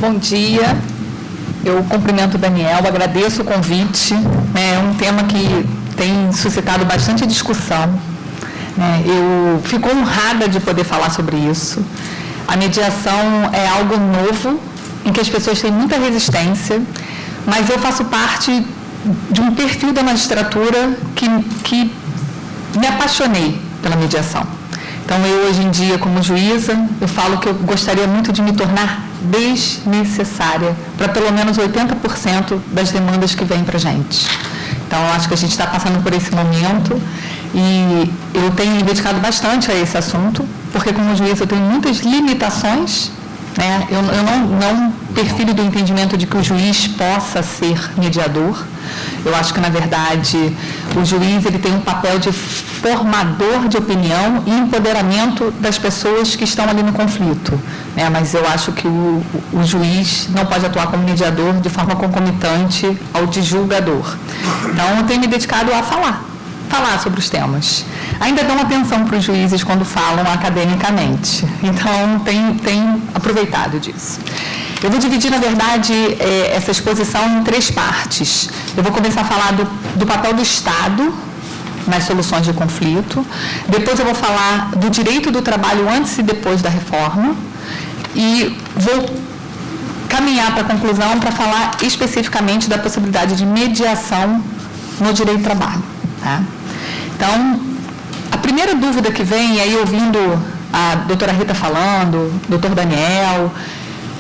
Bom dia, eu cumprimento o Daniel, agradeço o convite, é um tema que tem suscitado bastante discussão, eu fico honrada de poder falar sobre isso. A mediação é algo novo, em que as pessoas têm muita resistência, mas eu faço parte de um perfil da magistratura que me apaixonei pela mediação. Então, eu hoje em dia, como juíza, eu falo que eu gostaria muito de me tornar desnecessária para pelo menos 80% das demandas que vêm para a gente. Então, eu acho que a gente está passando por esse momento e eu tenho me dedicado bastante a esse assunto, porque como juíza eu tenho muitas limitações, eu não perfilho do entendimento de que o juiz possa ser mediador. Eu acho que, na verdade, o juiz ele tem um papel de formador de opinião e empoderamento das pessoas que estão ali no conflito. Mas eu acho que o juiz não pode atuar como mediador de forma concomitante ao de julgador. Então, eu tenho me dedicado a falar sobre os temas. Ainda dão atenção para os juízes quando falam academicamente. Então, tem aproveitado disso. Eu vou dividir, na verdade, essa exposição em 3 partes. Eu vou começar a falar do papel do Estado nas soluções de conflito. Depois eu vou falar do direito do trabalho antes e depois da reforma. E vou caminhar para a conclusão para falar especificamente da possibilidade de mediação no direito do trabalho. Tá? Então, a primeira dúvida que vem, aí ouvindo a doutora Rita falando, doutor Daniel,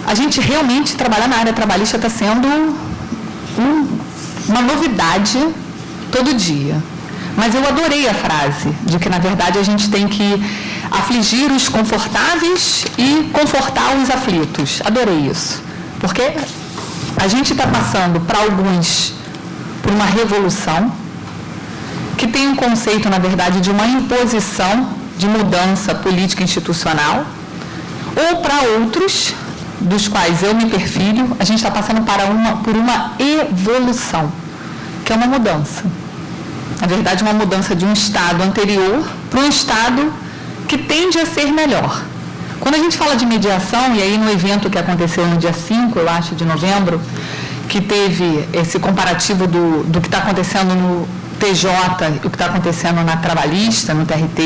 a gente realmente trabalhar na área trabalhista está sendo uma novidade todo dia. Mas eu adorei a frase de que, na verdade, a gente tem que afligir os confortáveis e confortar os aflitos. Adorei isso. Porque a gente está passando, para alguns, por uma revolução que tem um conceito, na verdade, de uma imposição de mudança política institucional, ou para outros, dos quais eu me perfilho, a gente está passando por uma evolução, que é uma mudança. Na verdade, uma mudança de um estado anterior para um estado que tende a ser melhor. Quando a gente fala de mediação, e aí no evento que aconteceu no dia 5, eu acho, de novembro, que teve esse comparativo do que está acontecendo no TJ e o que está acontecendo na trabalhista, no TRT,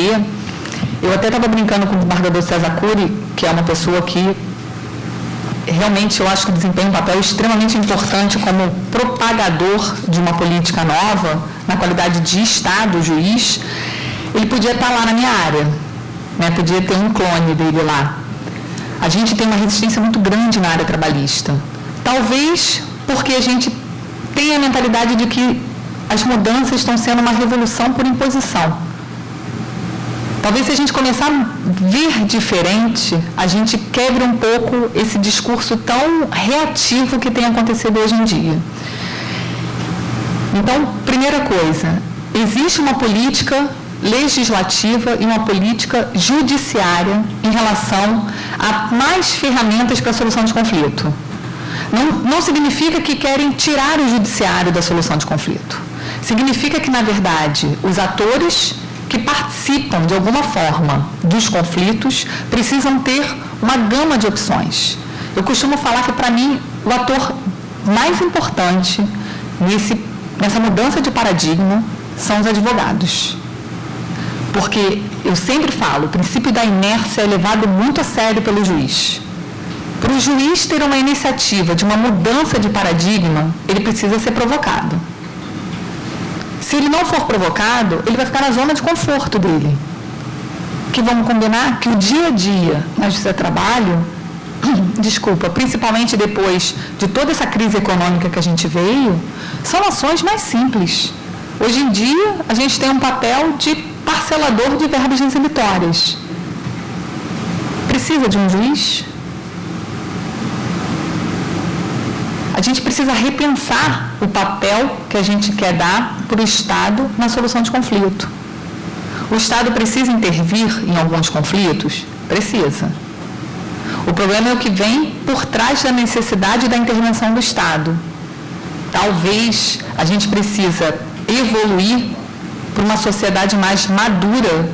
eu até estava brincando com o desembargador César Cury, que é uma pessoa que realmente eu acho que desempenha um papel extremamente importante como propagador de uma política nova, na qualidade de Estado, juiz. Ele podia estar lá na minha área, podia ter um clone dele lá. A gente tem uma resistência muito grande na área trabalhista. Talvez porque a gente tem a mentalidade de que as mudanças estão sendo uma revolução por imposição. Talvez se a gente começar a ver diferente, a gente quebre um pouco esse discurso tão reativo que tem acontecido hoje em dia. Então, primeira coisa, existe uma política legislativa e uma política judiciária em relação a mais ferramentas para a solução de conflito. Não significa que querem tirar o judiciário da solução de conflito. Significa que, na verdade, os atores que participam, de alguma forma, dos conflitos, precisam ter uma gama de opções. Eu costumo falar que, para mim, o ator mais importante nessa mudança de paradigma são os advogados. Porque, eu sempre falo, o princípio da inércia é levado muito a sério pelo juiz. Para o juiz ter uma iniciativa de uma mudança de paradigma, ele precisa ser provocado. Se ele não for provocado, ele vai ficar na zona de conforto dele. Que vamos combinar que o dia a dia na Justiça do Trabalho, principalmente depois de toda essa crise econômica que a gente veio, são ações mais simples. Hoje em dia, a gente tem um papel de parcelador de verbas resolutórias. Precisa de um juiz? A gente precisa repensar o papel que a gente quer dar para o Estado na solução de conflito. O Estado precisa intervir em alguns conflitos? Precisa. O problema é o que vem por trás da necessidade da intervenção do Estado. Talvez a gente precisa evoluir para uma sociedade mais madura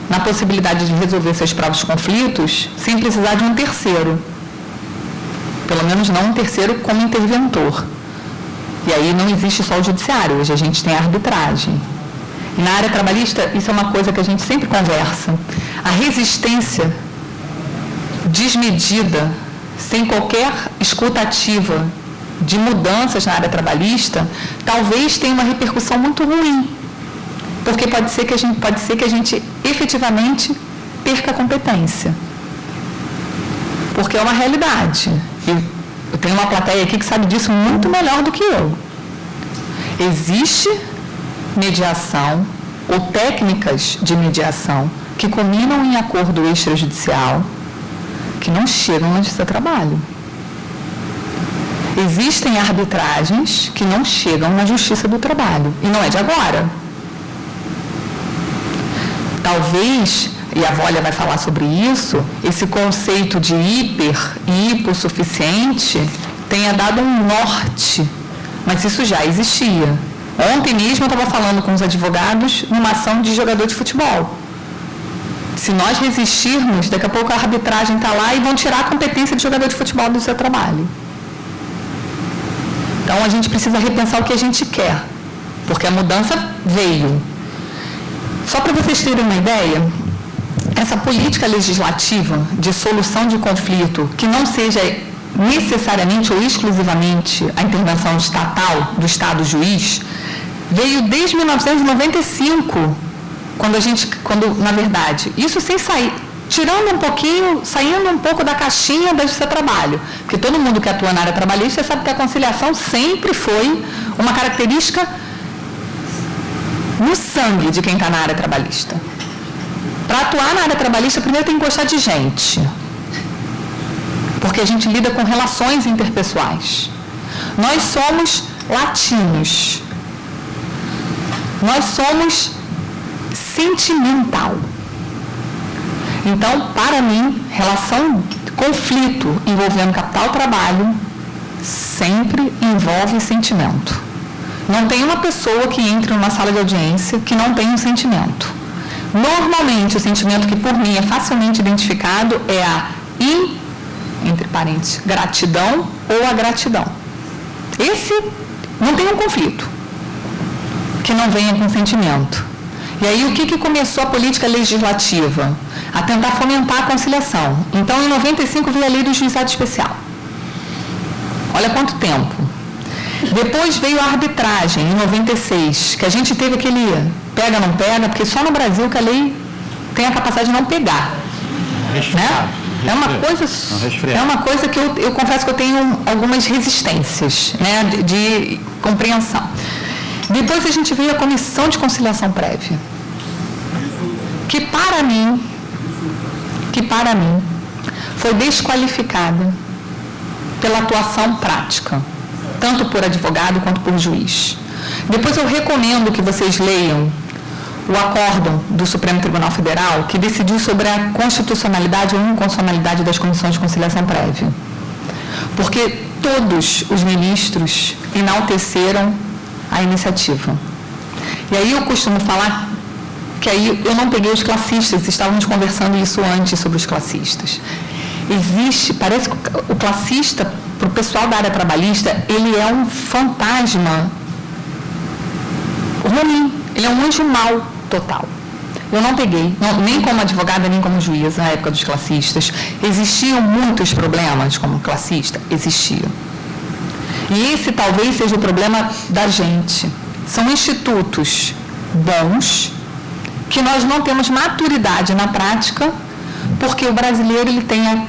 na possibilidade de resolver seus próprios conflitos sem precisar de um terceiro. pelo menos não um terceiro como interventor. E aí não existe só o judiciário, hoje a gente tem a arbitragem. E na área trabalhista, isso é uma coisa que a gente sempre conversa. A resistência desmedida, sem qualquer escuta ativa de mudanças na área trabalhista, talvez tenha uma repercussão muito ruim. Porque pode ser que a gente efetivamente perca a competência. Porque é uma realidade. Eu tenho uma plateia aqui que sabe disso muito melhor do que eu. Existe mediação ou técnicas de mediação que culminam em acordo extrajudicial que não chegam na justiça do trabalho. Existem arbitragens que não chegam na justiça do trabalho. E não é de agora. Talvez, e a Vólia vai falar sobre isso, esse conceito de hiper e hipossuficiente tenha dado um norte, mas isso já existia. Ontem mesmo eu estava falando com os advogados numa ação de jogador de futebol. Se nós resistirmos, daqui a pouco a arbitragem está lá e vão tirar a competência de jogador de futebol do seu trabalho. Então a gente precisa repensar o que a gente quer, porque a mudança veio. Só para vocês terem uma ideia, essa política legislativa de solução de conflito, que não seja necessariamente ou exclusivamente a intervenção estatal do Estado juiz, veio desde 1995, quando na verdade, isso sem sair, tirando um pouquinho, saindo um pouco da caixinha da justiça do trabalho, porque todo mundo que atua na área trabalhista sabe que a conciliação sempre foi uma característica no sangue de quem está na área trabalhista. Para atuar na área trabalhista, primeiro tem que gostar de gente. Porque a gente lida com relações interpessoais. Nós somos latinos. Nós somos sentimental. Então, para mim, relação, conflito envolvendo capital-trabalho sempre envolve sentimento. Não tem uma pessoa que entre numa sala de audiência que não tem um sentimento. Normalmente, o sentimento que por mim é facilmente identificado é a entre parênteses, gratidão ou a gratidão. Esse não tem um conflito que não venha com sentimento. E aí, o que começou a política legislativa? A tentar fomentar a conciliação. Então, em 95, veio a lei do juizado especial. Olha quanto tempo. Depois veio a arbitragem, em 96, que a gente teve aquele pega, não pega, porque só no Brasil que a lei tem a capacidade de não pegar. Né? É uma coisa que eu confesso que eu tenho algumas resistências, né, de compreensão. Depois a gente veio a Comissão de Conciliação Prévia, que para mim foi desqualificada pela atuação prática, tanto por advogado quanto por juiz. Depois eu recomendo que vocês leiam o acórdão do Supremo Tribunal Federal, que decidiu sobre a constitucionalidade ou inconstitucionalidade das comissões de conciliação prévia. Porque todos os ministros enalteceram a iniciativa. E aí eu costumo falar que aí eu não peguei os classistas, estávamos conversando isso antes sobre os classistas. Parece que o classista, para o pessoal da área trabalhista, ele é um fantasma ruim, ele é um anjo mau total. Eu não peguei, nem como advogada, nem como juíza na época dos classistas. Existiam muitos problemas como classista? Existiam. E esse talvez seja o problema da gente. São institutos bons, que nós não temos maturidade na prática, porque o brasileiro ele tem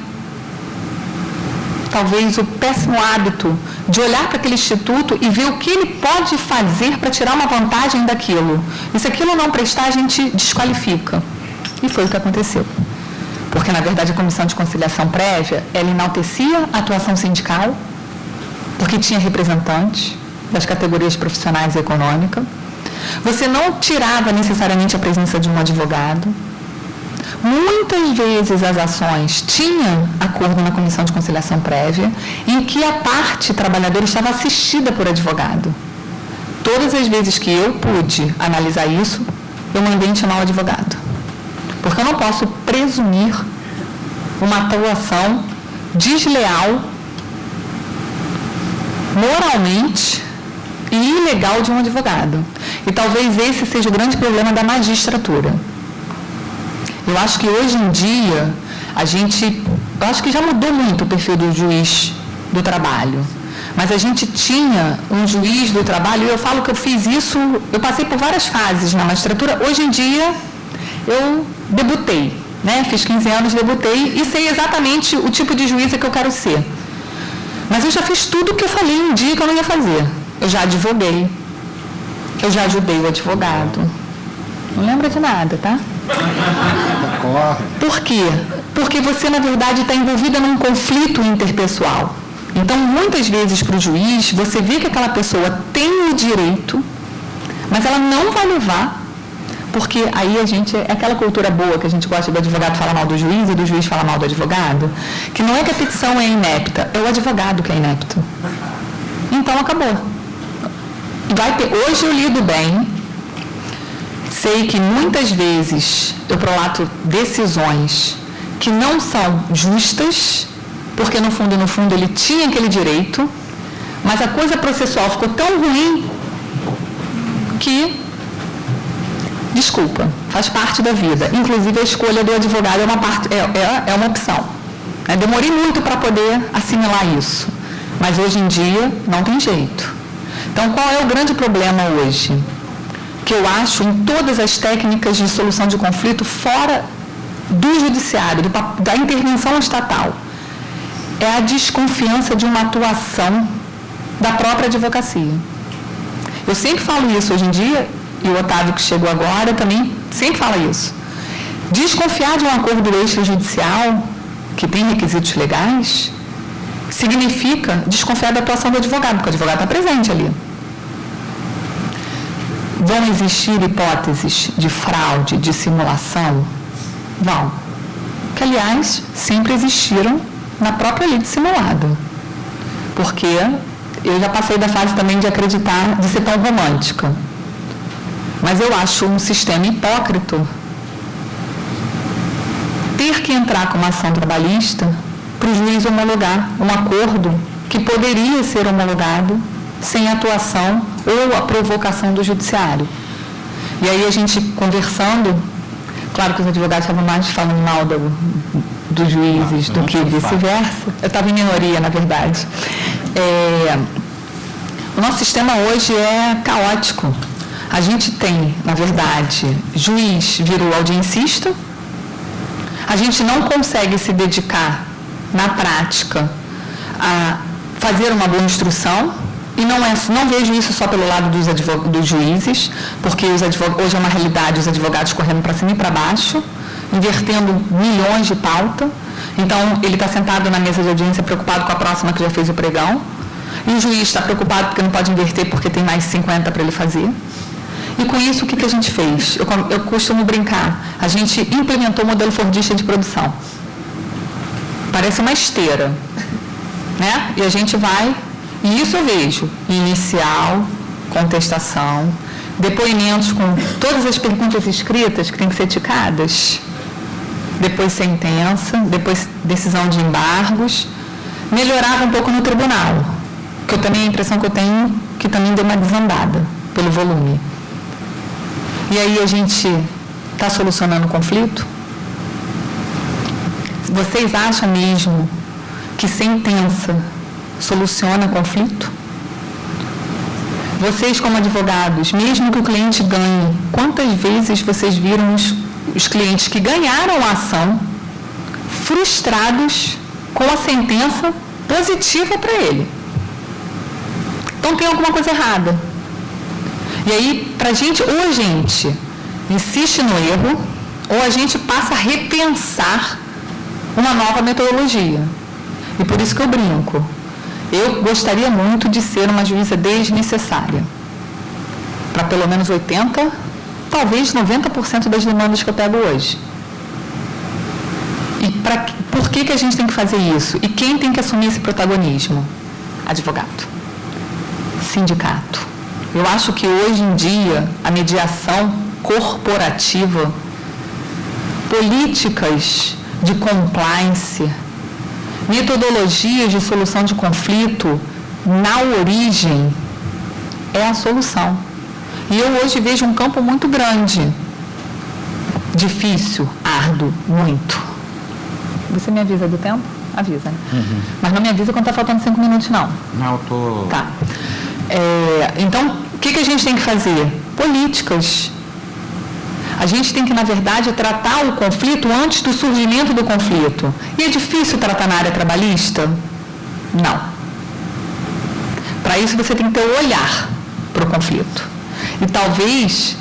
talvez o péssimo hábito de olhar para aquele instituto e ver o que ele pode fazer para tirar uma vantagem daquilo. E se aquilo não prestar, a gente desqualifica. E foi o que aconteceu. Porque, na verdade, a Comissão de Conciliação Prévia, ela enaltecia a atuação sindical, porque tinha representantes das categorias profissionais e econômicas. Você não tirava necessariamente a presença de um advogado. Muitas vezes as ações tinham acordo na Comissão de Conciliação Prévia, em que a parte trabalhadora estava assistida por advogado. Todas as vezes que eu pude analisar isso, eu mandei intimar o advogado. Porque eu não posso presumir uma atuação desleal moralmente e ilegal de um advogado. E talvez esse seja o grande problema da magistratura. Eu acho que hoje em dia, eu acho que já mudou muito o perfil do juiz do trabalho. Mas a gente tinha um juiz do trabalho, e eu falo que eu fiz isso, eu passei por várias fases na magistratura. Hoje em dia, eu debutei, né? Fiz 15 anos, debutei e sei exatamente o tipo de juíza que eu quero ser. Mas eu já fiz tudo o que eu falei um dia que eu não ia fazer. Eu já advoguei, eu já ajudei o advogado. Não lembra de nada, tá? Por quê? Porque você, na verdade, está envolvida num conflito interpessoal. Então, muitas vezes, para o juiz, você vê que aquela pessoa tem o direito, mas ela não vai levar, porque aí é aquela cultura boa que a gente gosta do advogado falar mal do juiz e do juiz falar mal do advogado, que não é que a petição é inepta, é o advogado que é inepto. Então, acabou. Hoje eu lido bem, sei que muitas vezes eu prolato decisões que não são justas, porque no fundo ele tinha aquele direito, mas a coisa processual ficou tão ruim que, desculpa, faz parte da vida. Inclusive a escolha do advogado é uma opção. Eu demorei muito para poder assimilar isso, mas hoje em dia não tem jeito. Então, qual é o grande problema hoje? Que eu acho em todas as técnicas de solução de conflito fora do judiciário, da intervenção estatal, é a desconfiança de uma atuação da própria advocacia. Eu sempre falo isso hoje em dia, e o Otávio que chegou agora também sempre fala isso. Desconfiar de um acordo extrajudicial, que tem requisitos legais, significa desconfiar da atuação do advogado, porque o advogado está presente ali. Vão existir hipóteses de fraude, de simulação? Vão. Que, aliás, sempre existiram na própria lei de simulado. Porque eu já passei da fase também de acreditar, de ser tão romântica. Mas eu acho um sistema hipócrita ter que entrar com uma ação trabalhista para o juiz homologar um acordo que poderia ser homologado sem atuação ou a provocação do judiciário. E aí a gente conversando, claro que os advogados estavam mais falando mal dos juízes do que vice-versa. Eu estava em minoria, na verdade. O nosso sistema hoje é caótico. A gente tem, na verdade, juiz virou audiencista, a gente não consegue se dedicar, na prática, a fazer uma boa instrução, e não vejo isso só pelo lado dos juízes, porque hoje é uma realidade, os advogados correndo para cima e para baixo, invertendo milhões de pauta. Então, ele está sentado na mesa de audiência preocupado com a próxima que já fez o pregão, e o juiz está preocupado porque não pode inverter porque tem mais 50 para ele fazer. E com isso, o que a gente fez? Eu costumo brincar, a gente implementou o modelo fordista de produção. Parece uma esteira, né? E a gente vai, e isso eu vejo, inicial, contestação, depoimentos com todas as perguntas escritas que têm que ser ticadas, depois sentença, depois decisão de embargos, melhorava um pouco no tribunal, que eu também, a impressão que eu tenho, que também deu uma desandada pelo volume. E aí a gente está solucionando o conflito? Vocês acham mesmo que sentença soluciona conflito? Vocês, como advogados, mesmo que o cliente ganhe, quantas vezes vocês viram os clientes que ganharam a ação frustrados com a sentença positiva para ele? Então tem alguma coisa errada. E aí, para a gente, ou a gente insiste no erro, ou a gente passa a repensar uma nova metodologia. E por isso que eu brinco. Eu gostaria muito de ser uma juíza desnecessária. Para pelo menos 80%, talvez 90% das demandas que eu pego hoje. E por que a gente tem que fazer isso? E quem tem que assumir esse protagonismo? Advogado. Sindicato. Eu acho que hoje em dia a mediação corporativa, políticas de compliance, metodologias de solução de conflito na origem, é a solução. E eu hoje vejo um campo muito grande, difícil, árduo, muito. Você me avisa do tempo? Avisa, né? Mas não me avisa quando está faltando 5 minutos, não. Não, eu tô... Tá. Então, o que a gente tem que fazer? Políticas. A gente tem que, na verdade, tratar o conflito antes do surgimento do conflito. E é difícil tratar na área trabalhista? Não. Para isso, você tem que ter o olhar para o conflito. E talvez,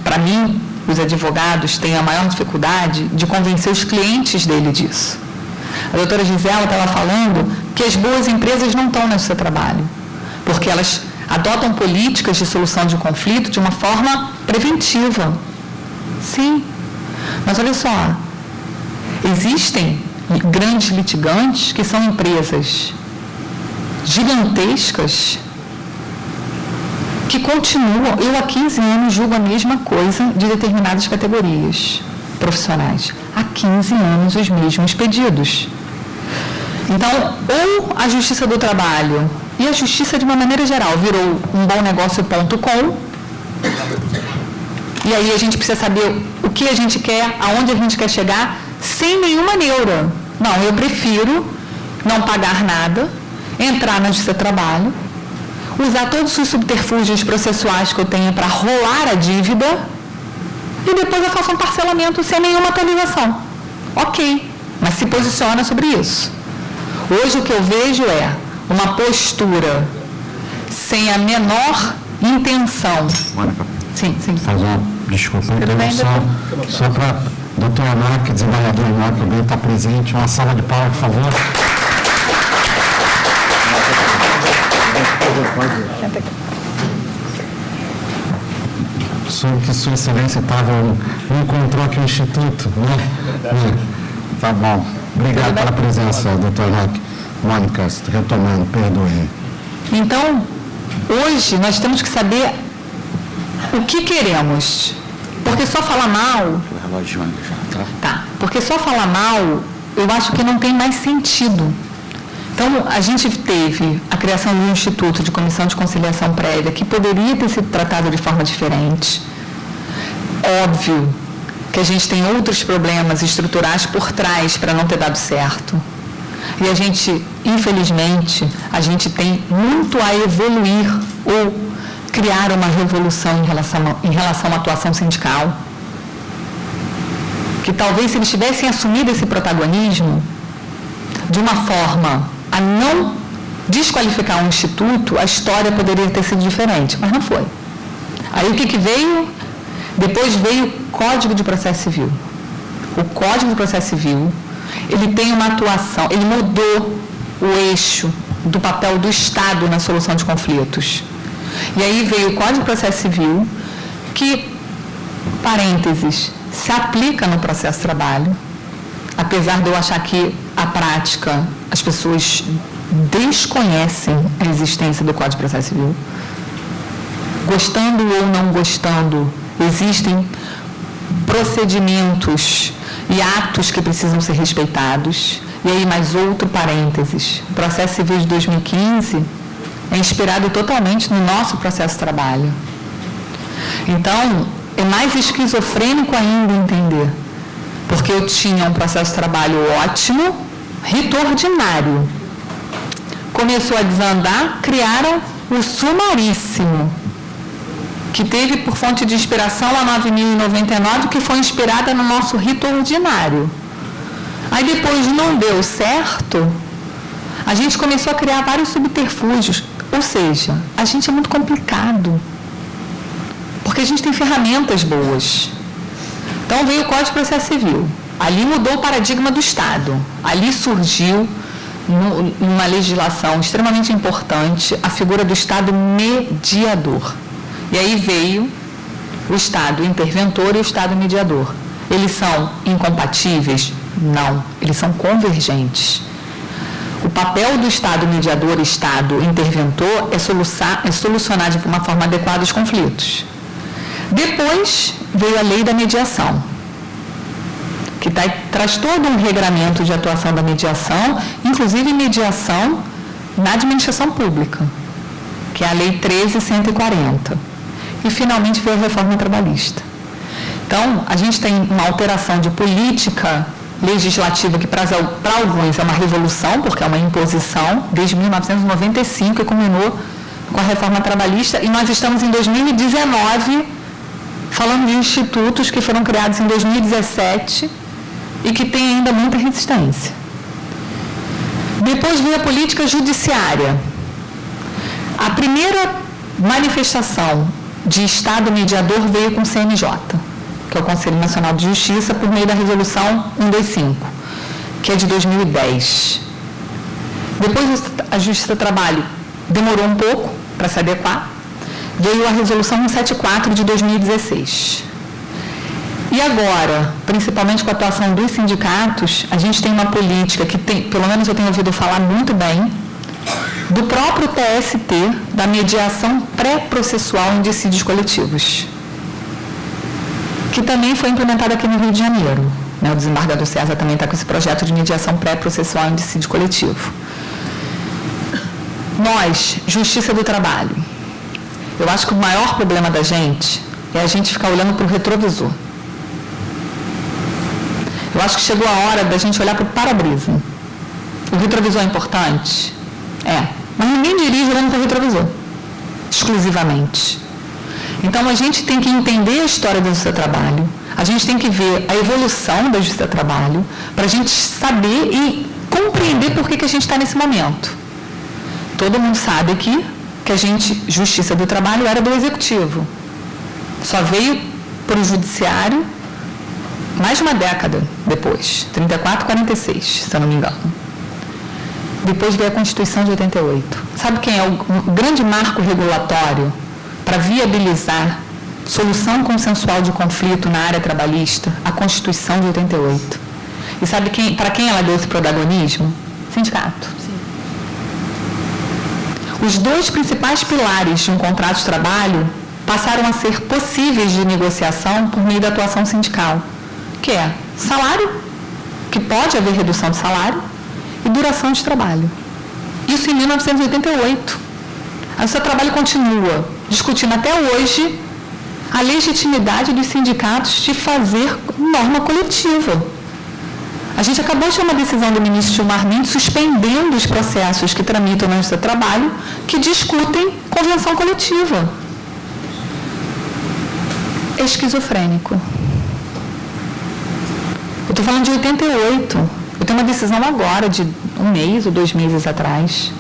para mim, os advogados tenham a maior dificuldade de convencer os clientes dele disso. A doutora Gisela estava falando que as boas empresas não estão nesse seu trabalho, porque elas adotam políticas de solução de conflito de uma forma preventiva. Sim, mas olha só, existem grandes litigantes que são empresas gigantescas que continuam, eu há 15 anos julgo a mesma coisa de determinadas categorias profissionais. Há 15 anos os mesmos pedidos. Então, ou a Justiça do Trabalho e a Justiça de uma maneira geral virou umbomnegócio.com, e aí a gente precisa saber o que a gente quer, aonde a gente quer chegar, sem nenhuma neura. Não, eu prefiro não pagar nada, entrar na Justiça do Trabalho, usar todos os subterfúgios processuais que eu tenho para rolar a dívida e depois eu faço um parcelamento sem nenhuma atualização. Ok, mas se posiciona sobre isso. Hoje o que eu vejo é uma postura sem a menor intenção. Mônica, sim. faz uma desculpa, só para doutor Enoque, desembargador Enoque, alguém está presente, uma salva de palmas, por favor. Senta aqui. Soube que Sua Excelência encontrou aqui o Instituto, né? Tá bom. Obrigado pela presença, doutor Enoque. Mônica, retomando, perdoe. Então, hoje nós temos que saber o que queremos. Porque só falar mal... Tá. Porque só falar mal, eu acho que não tem mais sentido. Então, a gente teve a criação de um instituto de comissão de conciliação prévia que poderia ter sido tratado de forma diferente. Óbvio que a gente tem outros problemas estruturais por trás para não ter dado certo. E a gente, infelizmente, a gente tem muito a evoluir ou criar uma revolução em relação à atuação sindical. Que talvez se eles tivessem assumido esse protagonismo de uma forma a não desqualificar um instituto, a história poderia ter sido diferente, mas não foi. Aí o que veio? Depois veio o Código de Processo Civil. O Código de Processo Civil, ele tem uma atuação, ele mudou o eixo do papel do Estado na solução de conflitos. E aí veio o Código de Processo Civil, que, parênteses, se aplica no processo de trabalho, apesar de eu achar que a prática, as pessoas desconhecem a existência do Código de Processo Civil. Gostando ou não gostando, existem procedimentos e atos que precisam ser respeitados. E aí, mais outro parênteses, o processo civil de 2015 é inspirado totalmente no nosso processo de trabalho. Então, é mais esquizofrênico ainda entender, porque eu tinha um processo de trabalho ótimo, rito ordinário. Começou a desandar, criaram o sumaríssimo, que teve por fonte de inspiração a 9.099, que foi inspirada no nosso rito ordinário. Aí depois não deu certo, a gente começou a criar vários subterfúgios, ou seja, a gente é muito complicado, porque a gente tem ferramentas boas. Então veio o Código de Processo Civil, ali mudou o paradigma do Estado, ali surgiu numa legislação extremamente importante a figura do Estado mediador. E aí veio o Estado interventor e o Estado mediador. Eles são incompatíveis? Não, eles são convergentes. O papel do Estado mediador e Estado interventor é solucionar de uma forma adequada os conflitos. Depois veio a lei da mediação, que traz todo um regramento de atuação da mediação, inclusive mediação na administração pública, que é a Lei 13.140. E, finalmente, veio a reforma trabalhista. Então, a gente tem uma alteração de política legislativa que, para alguns, é uma revolução, porque é uma imposição, desde 1995, e culminou com a reforma trabalhista, e nós estamos em 2019, falando de institutos que foram criados em 2017 e que têm ainda muita resistência. Depois veio a política judiciária. A primeira manifestação de Estado mediador veio com o CNJ, que é o Conselho Nacional de Justiça, por meio da Resolução 125, que é de 2010. Depois a Justiça do Trabalho demorou um pouco para se adequar, veio a Resolução 174 de 2016. E agora, principalmente com a atuação dos sindicatos, a gente tem uma política que tem, pelo menos eu tenho ouvido falar muito bem, do próprio TST, da mediação pré-processual em dissídios coletivos, que também foi implementada aqui no Rio de Janeiro. O desembargador César também está com esse projeto de mediação pré-processual em dissídio coletivo. Nós, Justiça do Trabalho, eu acho que o maior problema da gente é a gente ficar olhando para o retrovisor. Eu acho que chegou a hora da gente olhar para o para-brisa. O retrovisor é importante? Mas ninguém dirige olhando para o retrovisor, exclusivamente. Então, a gente tem que entender a história da Justiça do Trabalho, a gente tem que ver a evolução da Justiça do Trabalho, para a gente saber e compreender por que a gente está nesse momento. Todo mundo sabe aqui que a gente, Justiça do Trabalho, era do Executivo. Só veio para o Judiciário mais de uma década depois, 34, 46, se eu não me engano. Depois veio a Constituição de 88. Sabe quem é o grande marco regulatório para viabilizar solução consensual de conflito na área trabalhista? A Constituição de 88. E sabe para quem ela deu esse protagonismo? Sindicato. Sim. Os dois principais pilares de um contrato de trabalho passaram a ser possíveis de negociação por meio da atuação sindical, que é salário, que pode haver redução de salário, e duração de trabalho. Isso em 1988. A Justiça do Trabalho continua discutindo até hoje a legitimidade dos sindicatos de fazer norma coletiva. A gente acabou de ter uma decisão do ministro Gilmar Mendes suspendendo os processos que tramitam na Justiça do Trabalho que discutem convenção coletiva. É esquizofrênico. Eu estou falando de 88. Eu tenho uma decisão agora, de 1 mês ou 2 meses atrás.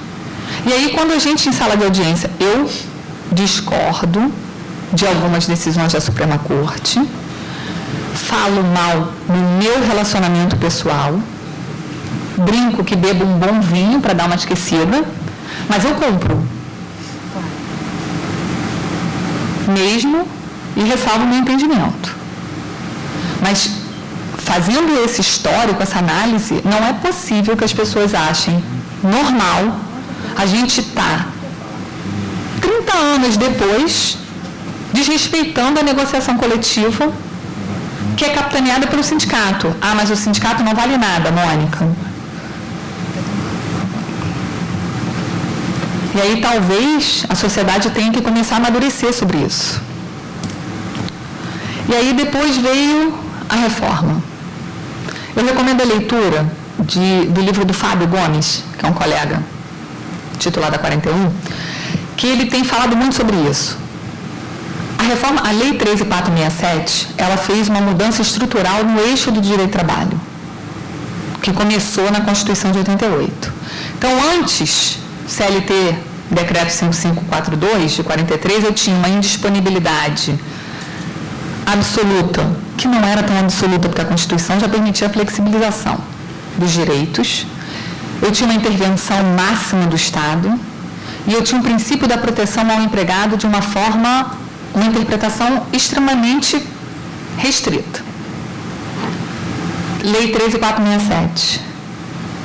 E aí, quando a gente, em sala de audiência, eu discordo de algumas decisões da Suprema Corte, falo mal no meu relacionamento pessoal, brinco que bebo um bom vinho para dar uma esquecida, mas eu cumpro. Mesmo e ressalvo o meu entendimento. Mas, fazendo esse histórico, essa análise, não é possível que as pessoas achem normal a gente estar 30 anos depois desrespeitando a negociação coletiva que é capitaneada pelo sindicato. Ah, mas o sindicato não vale nada, Mônica. E aí talvez a sociedade tenha que começar a amadurecer sobre isso. E aí depois veio a reforma. Eu recomendo a leitura do livro do Fábio Gomes, que é um colega titular da 41, que ele tem falado muito sobre isso. A Lei 13.467, ela fez uma mudança estrutural no eixo do direito do trabalho, que começou na Constituição de 88. Então, antes, CLT, Decreto 5542, de 43, eu tinha uma indisponibilidade absoluta, que não era tão absoluta, porque a Constituição já permitia a flexibilização dos direitos. Eu tinha uma intervenção máxima do Estado e eu tinha um princípio da proteção ao empregado de uma interpretação extremamente restrita. Lei 13.467.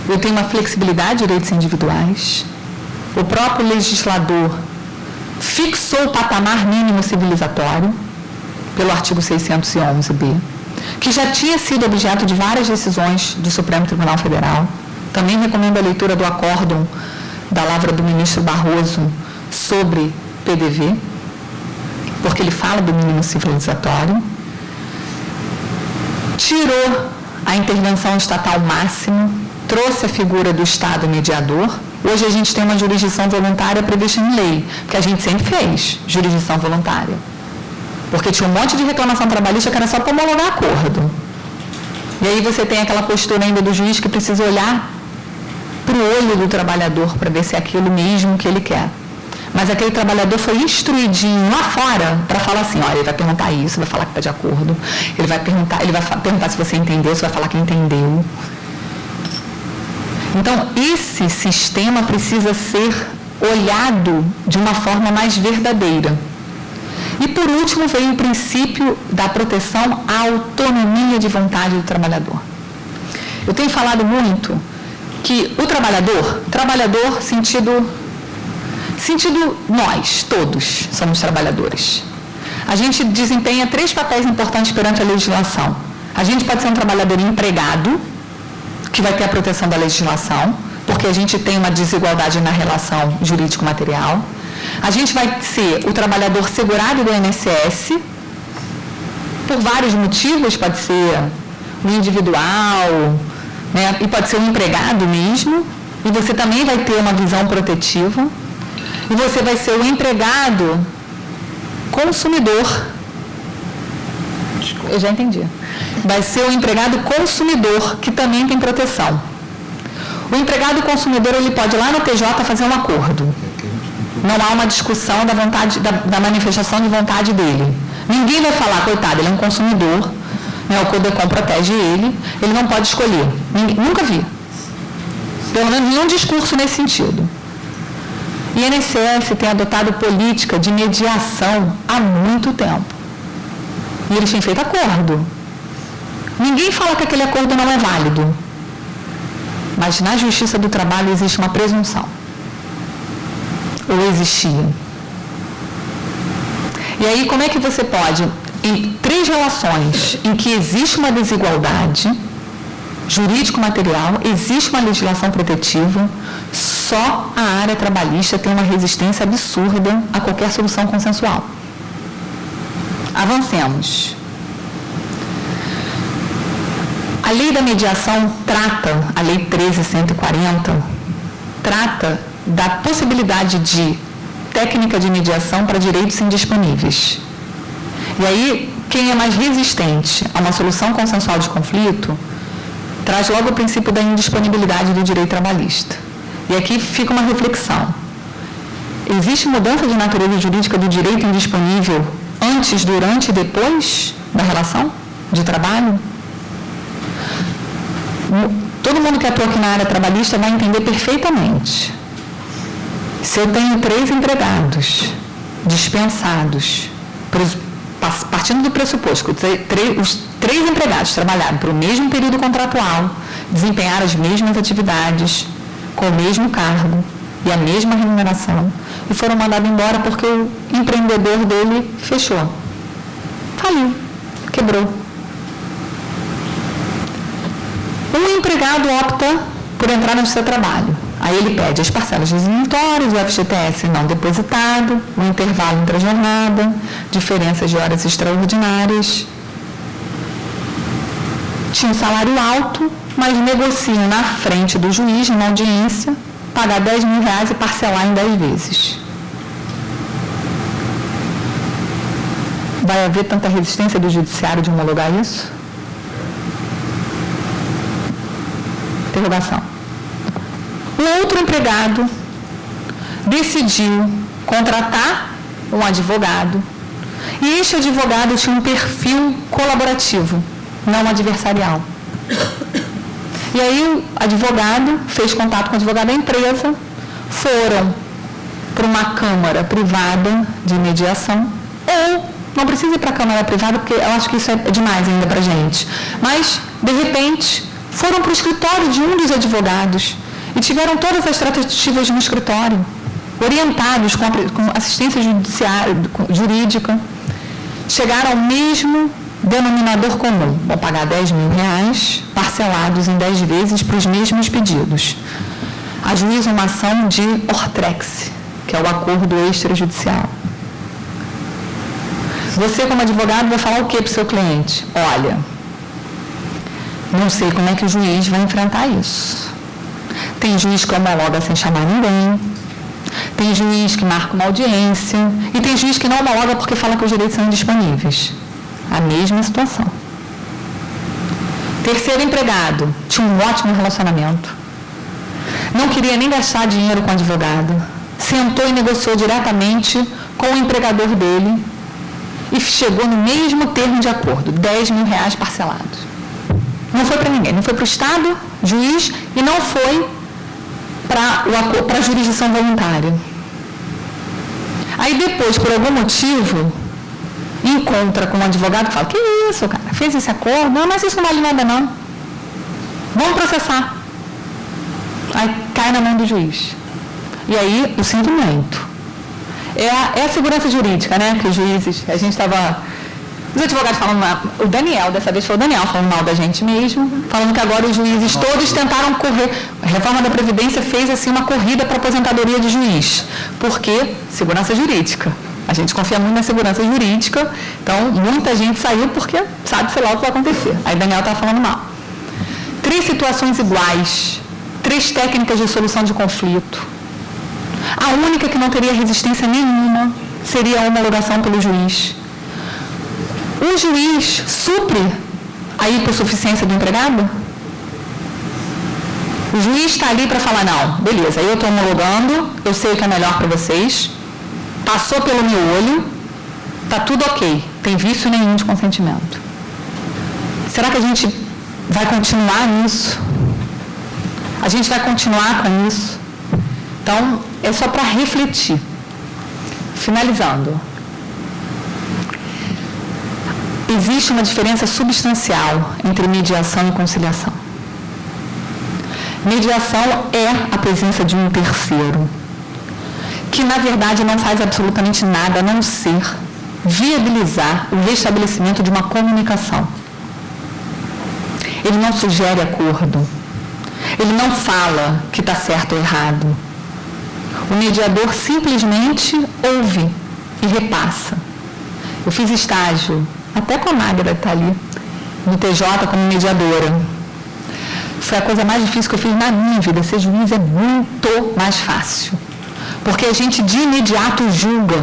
Eu tenho uma flexibilidade de direitos individuais. O próprio legislador fixou o patamar mínimo civilizatório, pelo artigo 611b, que já tinha sido objeto de várias decisões do Supremo Tribunal Federal. Também recomendo a leitura do acórdão da lavra do ministro Barroso sobre PDV, porque ele fala do mínimo civilizatório, tirou a intervenção estatal máxima, trouxe a figura do Estado mediador. Hoje a gente tem uma jurisdição voluntária prevista em lei, que a gente sempre fez, jurisdição voluntária. Porque tinha um monte de reclamação trabalhista que era só para homologar acordo. E aí você tem aquela postura ainda do juiz que precisa olhar para o olho do trabalhador para ver se é aquilo mesmo que ele quer. Mas aquele trabalhador foi instruidinho lá fora para falar assim, olha, ele vai perguntar isso, vai falar que está de acordo, ele vai perguntar se você entendeu, você vai falar que entendeu. Então, esse sistema precisa ser olhado de uma forma mais verdadeira. E, por último, veio o princípio da proteção à autonomia de vontade do trabalhador. Eu tenho falado muito que o trabalhador sentido nós, todos, somos trabalhadores. A gente desempenha 3 papéis importantes perante a legislação. A gente pode ser um trabalhador empregado, que vai ter a proteção da legislação, porque a gente tem uma desigualdade na relação jurídico-material. A gente vai ser o trabalhador segurado do INSS, por vários motivos, pode ser o individual, né, e pode ser o empregado mesmo, e você também vai ter uma visão protetiva, e você vai ser o empregado consumidor. Eu já entendi. Vai ser o empregado consumidor, que também tem proteção. O empregado consumidor, ele pode ir lá no TJ fazer um acordo. Não há uma discussão da manifestação de vontade dele. Ninguém vai falar, coitado, ele é um consumidor, né, o CODECOM protege ele não pode escolher. Nunca vi. Pelo menos nenhum discurso nesse sentido. E a INSS tem adotado política de mediação há muito tempo. E eles têm feito acordo. Ninguém fala que aquele acordo não é válido. Mas na Justiça do Trabalho existe uma presunção. Ou existia. E aí, como é que você pode, em 3 relações em que existe uma desigualdade jurídico-material, existe uma legislação protetiva, só a área trabalhista tem uma resistência absurda a qualquer solução consensual. Avancemos. A lei da mediação a lei 13.140, trata da possibilidade de técnica de mediação para direitos indisponíveis. E aí, quem é mais resistente a uma solução consensual de conflito, traz logo o princípio da indisponibilidade do direito trabalhista. E aqui fica uma reflexão. Existe mudança de natureza jurídica do direito indisponível antes, durante e depois da relação de trabalho? Todo mundo que atua aqui na área trabalhista vai entender perfeitamente. Se eu tenho 3 empregados dispensados, partindo do pressuposto que os 3 empregados trabalharam para o mesmo período contratual, desempenharam as mesmas atividades, com o mesmo cargo e a mesma remuneração, e foram mandados embora porque o empreendedor dele fechou. Faliu, quebrou. Um empregado opta por entrar no seu trabalho. Aí ele pede as parcelas resilitórias, o FGTS não depositado, o intervalo entre a jornada, diferenças de horas extraordinárias. Tinha um salário alto, mas negocia na frente do juiz, numa audiência, pagar R$10.000 e parcelar em 10 vezes. Vai haver tanta resistência do judiciário de homologar isso? Interrogação. O outro empregado decidiu contratar um advogado, e este advogado tinha um perfil colaborativo, não adversarial. E aí o advogado fez contato com o advogado da empresa, foram para uma câmara privada de mediação, ou não precisa ir para a câmara privada, porque eu acho que isso é demais ainda para a gente, mas, de repente, foram para o escritório de um dos advogados e tiveram todas as tratativas no escritório, orientados com assistência jurídica, chegaram ao mesmo denominador comum, vão pagar R$10.000, parcelados em 10 vezes para os mesmos pedidos. ajuiza uma ação de ORTREX, que é o acordo extrajudicial. Você, como advogado, vai falar o que para o seu cliente? Olha, não sei como é que o juiz vai enfrentar isso. Tem juiz que homologa sem chamar ninguém, tem juiz que marca uma audiência, e tem juiz que não homologa porque fala que os direitos são indisponíveis. A mesma situação. Terceiro empregado, tinha um ótimo relacionamento. Não queria nem gastar dinheiro com o advogado. Sentou e negociou diretamente com o empregador dele e chegou no mesmo termo de acordo, R$10.000 parcelados. Não foi para ninguém, não foi para o Estado, juiz, e não foi para a jurisdição voluntária. Aí depois, por algum motivo, encontra com um advogado e fala, que isso, cara, fez esse acordo? Não, mas isso não vale nada não. Vamos processar. Aí cai na mão do juiz. E aí, eu sinto muito. É a segurança jurídica, né? Que os juízes, a gente estava... Os advogados falando mal, o Daniel, dessa vez foi o Daniel falando mal da gente mesmo, falando que agora os juízes todos tentaram correr. A reforma da Previdência fez, assim, uma corrida para a aposentadoria de juiz. Por quê? Segurança jurídica. A gente confia muito na segurança jurídica, então muita gente saiu porque sabe, sei lá, o que vai acontecer. Aí Daniel estava falando mal. 3 situações iguais, 3 técnicas de solução de conflito. A única que não teria resistência nenhuma seria a homologação pelo juiz. O juiz supre a hipossuficiência do empregado? O juiz está ali para falar, não, beleza, eu estou homologando, eu sei o que é melhor para vocês, passou pelo meu olho, está tudo ok, tem vício nenhum de consentimento. Será que a gente vai continuar nisso? A gente vai continuar com isso? Então, é só para refletir. Finalizando. Existe uma diferença substancial entre mediação e conciliação. Mediação é a presença de um terceiro, que na verdade não faz absolutamente nada a não ser viabilizar o restabelecimento de uma comunicação. Ele não sugere acordo, ele não fala que está certo ou errado. O mediador simplesmente ouve e repassa. Eu fiz estágio, até com a Magda está ali, no TJ como mediadora. Foi a coisa mais difícil que eu fiz na minha vida. Ser juiz é muito mais fácil, porque a gente de imediato julga.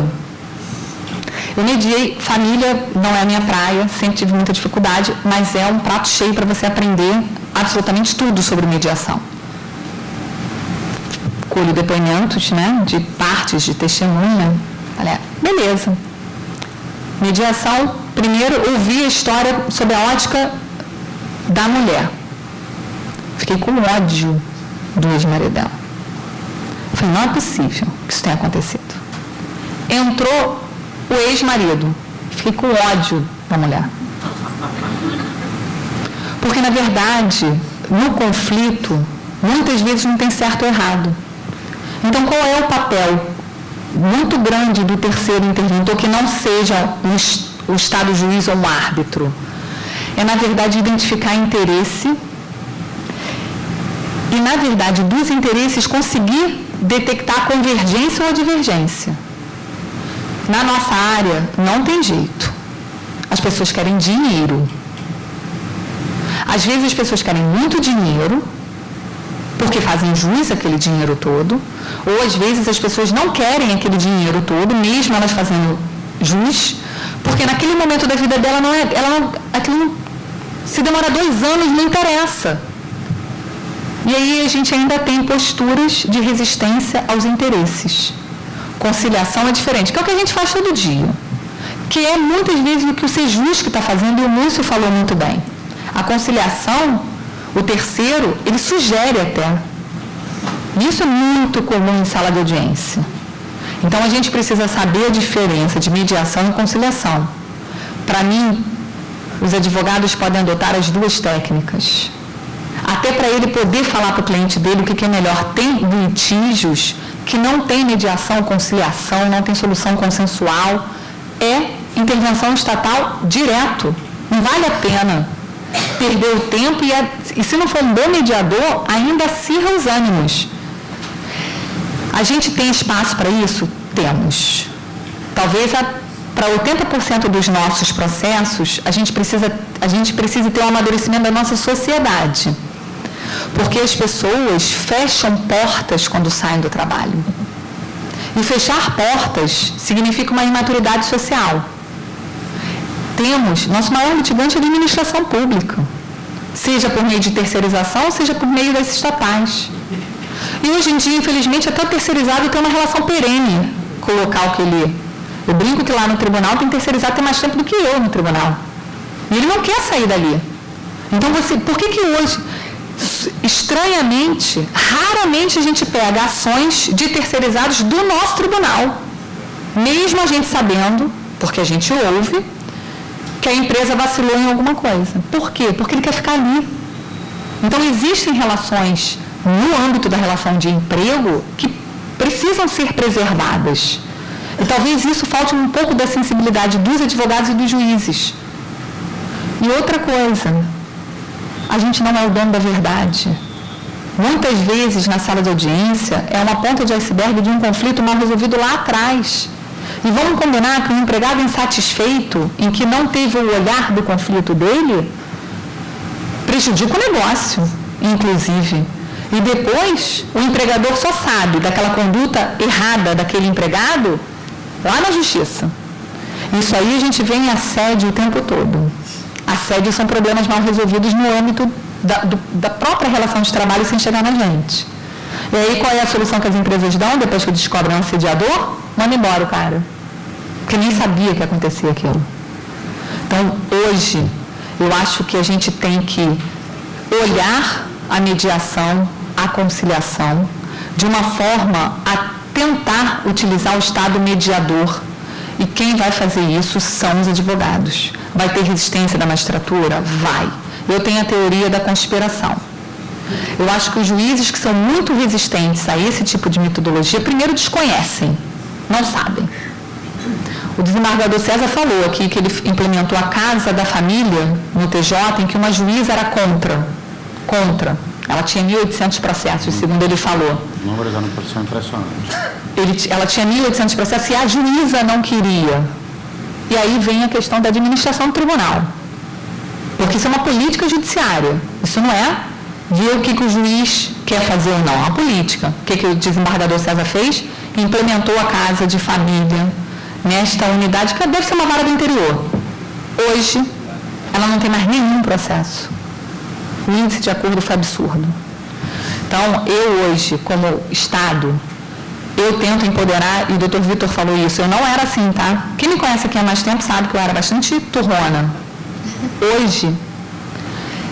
Eu mediei, família não é a minha praia, sempre tive muita dificuldade, mas é um prato cheio para você aprender absolutamente tudo sobre mediação. Colho depoimentos, né, de partes de testemunha. Olha, beleza. Mediação, primeiro ouvi a história sob a ótica da mulher. Fiquei com ódio do ex-marido dela. Falei, não é possível que isso tenha acontecido. Entrou o ex-marido. Fiquei com ódio da mulher. Porque, na verdade, no conflito, muitas vezes não tem certo ou errado. Então, qual é o papel muito grande do terceiro interventor, que não seja o Estado juiz ou um árbitro? É, na verdade, identificar interesse e, na verdade, dos interesses, conseguir detectar convergência ou divergência. Na nossa área, não tem jeito. As pessoas querem dinheiro. Às vezes, as pessoas querem muito dinheiro, porque fazem jus àquele dinheiro todo, ou às vezes as pessoas não querem aquele dinheiro todo, mesmo elas fazendo jus, porque naquele momento da vida dela se demora 2 anos, não interessa. E aí a gente ainda tem posturas de resistência aos interesses. Conciliação é diferente, que é o que a gente faz todo dia, que é muitas vezes o que o Sejus que está fazendo, e o Múcio falou muito bem. A conciliação, o terceiro, ele sugere até. Isso é muito comum em sala de audiência. Então, a gente precisa saber a diferença de mediação e conciliação. Para mim, os advogados podem adotar as 2 técnicas. Até para ele poder falar para o cliente dele o que é melhor. Tem litígios que não tem mediação, conciliação, não tem solução consensual. É intervenção estatal direto. Não vale a pena perder o tempo e se não for um bom mediador, ainda acirra os ânimos. A gente tem espaço para isso? Temos. Talvez para 80% dos nossos processos, a gente precisa ter um amadurecimento da nossa sociedade. Porque as pessoas fecham portas quando saem do trabalho. E fechar portas significa uma imaturidade social. Nosso maior litigante é a administração pública, seja por meio de terceirização, seja por meio das estatais. E hoje em dia, infelizmente, até o terceirizado tem uma relação perene com o local que ele... Eu brinco que lá no tribunal tem terceirizado tem mais tempo do que eu no tribunal. E ele não quer sair dali. Então, por que hoje, estranhamente, raramente a gente pega ações de terceirizados do nosso tribunal, mesmo a gente sabendo, porque a gente ouve, que a empresa vacilou em alguma coisa. Por quê? Porque ele quer ficar ali. Então, existem relações no âmbito da relação de emprego que precisam ser preservadas. E talvez isso falte um pouco da sensibilidade dos advogados e dos juízes. E outra coisa, a gente não é o dono da verdade. Muitas vezes, na sala de audiência, é uma ponta de iceberg de um conflito mal resolvido lá atrás. E vamos combinar que um empregado insatisfeito, em que não teve o olhar do conflito dele, prejudica o negócio, inclusive. E depois, o empregador só sabe daquela conduta errada daquele empregado lá na justiça. Isso aí a gente vê em assédio o tempo todo. Assédio são problemas mal resolvidos no âmbito da própria relação de trabalho sem chegar na gente. E aí, qual é a solução que as empresas dão depois que descobrem um assediador? Manda embora o cara. Porque nem sabia que acontecia aquilo. Então, hoje, eu acho que a gente tem que olhar a mediação, a conciliação, de uma forma a tentar utilizar o Estado mediador. E quem vai fazer isso são os advogados. Vai ter resistência da magistratura? Vai. Eu tenho a teoria da conspiração. Eu acho que os juízes que são muito resistentes a esse tipo de metodologia, primeiro desconhecem, não sabem. O desembargador César falou aqui que ele implementou a Casa da Família no TJ, em que uma juíza era contra. Ela tinha 1.800 processos, segundo ele falou. Números são impressionantes. Ela tinha 1.800 processos e a juíza não queria. E aí vem a questão da administração do tribunal. Porque isso é uma política judiciária. Isso não é ver o que o juiz quer fazer ou não. É uma política. O que o desembargador César fez? Implementou a Casa de Família nesta unidade, que deve ser uma vara do interior. Hoje, ela não tem mais nenhum processo. O índice de acordo foi absurdo. Então, eu hoje, como Estado, eu tento empoderar, e o doutor Vitor falou isso, eu não era assim, tá? Quem me conhece aqui há mais tempo sabe que eu era bastante turrona. Hoje,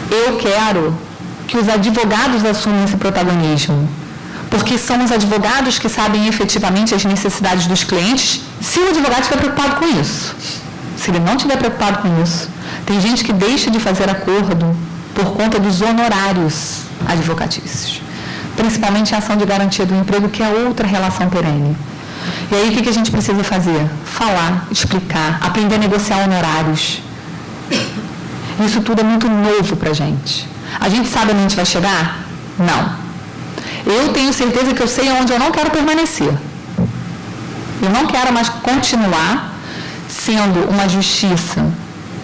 eu quero que os advogados assumam esse protagonismo, porque são os advogados que sabem efetivamente as necessidades dos clientes, se o advogado estiver preocupado com isso. Se ele não estiver preocupado com isso, tem gente que deixa de fazer acordo por conta dos honorários advocatícios, principalmente a ação de garantia do emprego, que é outra relação perene. E aí, o que a gente precisa fazer? Falar, explicar, aprender a negociar honorários. Isso tudo é muito novo para a gente. A gente sabe onde a gente vai chegar? Não. Eu tenho certeza que eu sei onde eu não quero permanecer. Eu não quero mais continuar sendo uma justiça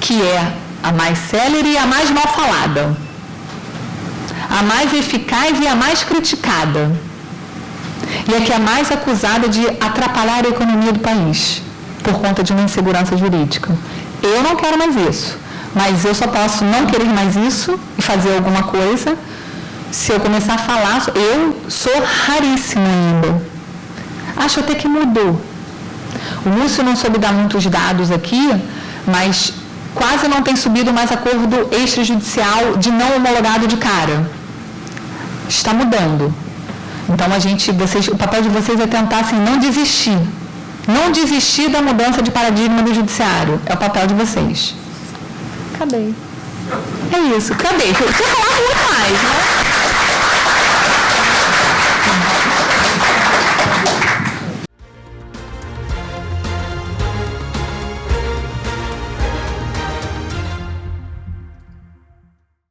que é a mais célere e a mais mal falada, a mais eficaz e a mais criticada, e a que é mais acusada de atrapalhar a economia do país por conta de uma insegurança jurídica. Eu não quero mais isso, mas eu só posso não querer mais isso e fazer alguma coisa se eu começar a falar. Eu sou raríssimo ainda. Acho até que mudou. O Lúcio não soube dar muitos dados aqui, mas quase não tem subido mais acordo extrajudicial de não homologado de cara. Está mudando. Então, o papel de vocês é tentar assim, não desistir. Não desistir da mudança de paradigma do judiciário. É o papel de vocês. Acabei. É isso, acabei. Eu ia falar muito mais, né?